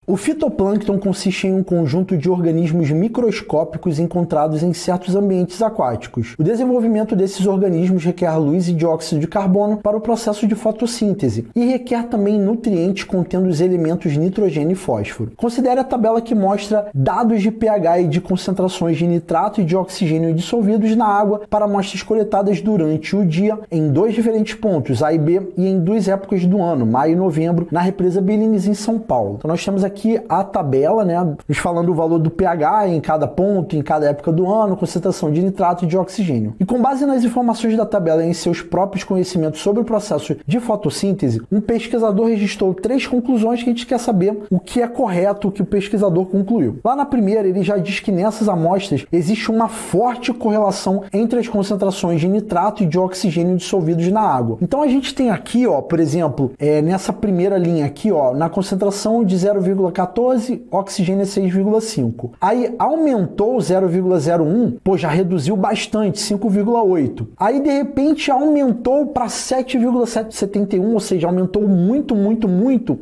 O fitoplâncton consiste em um conjunto de organismos microscópicos encontrados em certos ambientes aquáticos. O desenvolvimento desses organismos requer luz e dióxido de carbono para o processo de fotossíntese e requer também nutrientes contendo os elementos nitrogênio e fósforo. Considere a tabela que mostra dados de pH e de concentrações de nitrato e de oxigênio dissolvidos na água para amostras coletadas durante o dia em 2 diferentes pontos, A e B, e em 2 épocas do ano, maio e novembro, na represa Billings, em São Paulo. Então nós temos aqui a tabela, né, nos falando o valor do pH em cada ponto, em cada época do ano, concentração de nitrato e de oxigênio. E com base nas informações da tabela e em seus próprios conhecimentos sobre o processo de fotossíntese, um pesquisador registrou 3 conclusões que a gente quer saber o que é correto, o que o pesquisador concluiu. Lá na primeira, ele já diz que nessas amostras existe uma forte correlação entre as concentrações de nitrato e de oxigênio dissolvidos na água. Então a gente tem aqui, ó, por exemplo, nessa primeira linha aqui, ó, na concentração de 0,14, oxigênio é 6,5. Aí aumentou 0,01, pô, já reduziu bastante, 5,8. Aí de repente aumentou para 7,771, ou seja, aumentou muito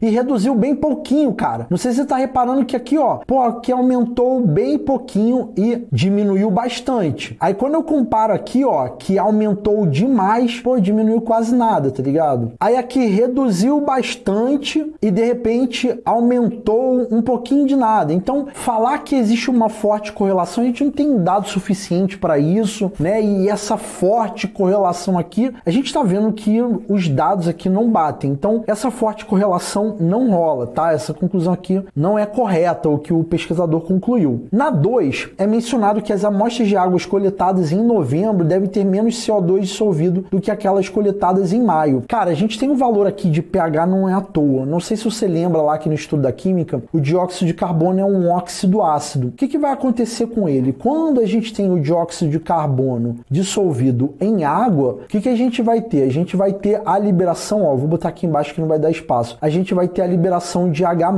e reduziu bem pouquinho, cara. Não sei se você tá reparando que aqui, ó, pô, aqui aumentou bem pouquinho e diminuiu bastante. Aí quando eu comparo aqui, ó, que aumentou demais, pô, diminuiu quase nada, tá ligado? Aí aqui reduziu bastante e de repente aumentou um pouquinho de nada. Então, falar que existe uma forte correlação, a gente não tem dado suficiente para isso, né? E essa forte correlação aqui, a gente está vendo que os dados aqui não batem. Então, essa forte correlação não rola, tá? Essa conclusão aqui não é correta, o que o pesquisador concluiu. Na 2, é mencionado que as amostras de águas coletadas em novembro devem ter menos CO2 dissolvido do que aquelas coletadas em maio. Cara, a gente tem um valor aqui de pH, não é à toa. Não sei se você lembra lá que no estudo da química, o dióxido de carbono é um óxido ácido. O que vai acontecer com ele? Quando a gente tem o dióxido de carbono dissolvido em água, o que a gente vai ter? A gente vai ter a liberação, ó, vou botar aqui embaixo que não vai dar espaço. A gente vai ter a liberação de H+,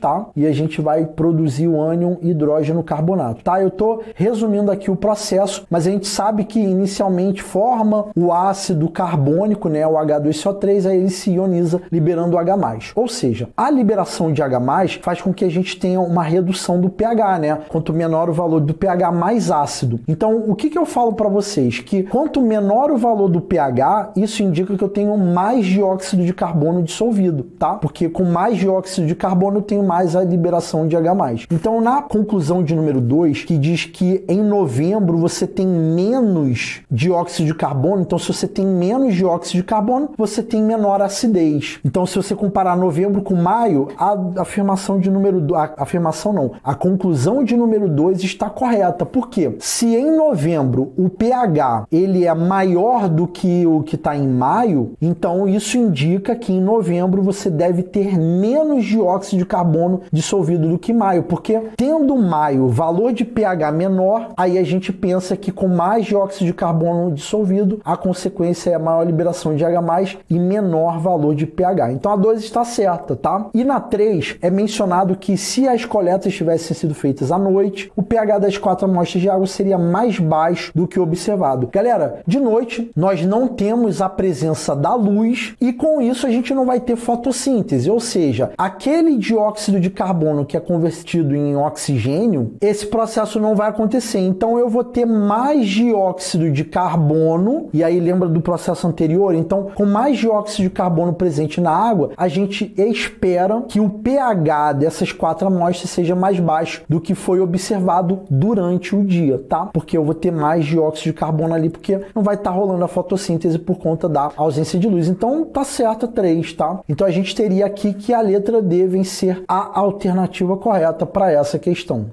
tá? E a gente vai produzir o ânion hidrógeno carbonato, tá? Eu tô resumindo aqui o processo, mas a gente sabe que inicialmente forma o ácido carbônico, né, o H2SO3, aí ele se ioniza liberando o H+. Ou seja, a liberação de H+ faz com que a gente tenha uma redução do pH, né? Quanto menor o valor do pH, mais ácido. Então, o que eu falo para vocês? Que quanto menor o valor do pH, isso indica que eu tenho mais dióxido de carbono dissolvido, tá? Porque com mais dióxido de carbono eu tenho mais a liberação de H+. Então, na conclusão de número 2, que diz que em novembro você tem menos dióxido de carbono, então se você tem menos dióxido de carbono, você tem menor acidez. Então, se você comparar novembro com maio, a afirmação de número 2, a conclusão de número 2 está correta. Por quê? Se em novembro o pH ele é maior do que o que está em maio, então isso indica que em novembro você deve ter menos dióxido de carbono dissolvido do que maio, porque tendo maio valor de pH menor, aí a gente pensa que com mais dióxido de carbono dissolvido, a consequência é a maior liberação de H+ e menor valor de pH. Então a 2 está certa, tá? E na 3 é mencionado que se as coletas tivessem sido feitas à noite, o pH das 4 amostras de água seria mais baixo do que observado. Galera, de noite nós não temos a presença da luz e com isso a gente não vai ter fotossíntese, ou seja, aquele dióxido de carbono que é convertido em oxigênio, esse processo não vai acontecer. Então eu vou ter mais dióxido de carbono, e aí lembra do processo anterior? Então, com mais dióxido de carbono presente na água, a gente espera que o pH dessas 4 amostras seja mais baixo do que foi observado durante o dia, tá? Porque eu vou ter mais dióxido de carbono ali, porque não vai estar rolando a fotossíntese por conta da ausência de luz. Então, tá certo 3, tá? Então, a gente teria aqui que a letra D vem ser a alternativa correta para essa questão.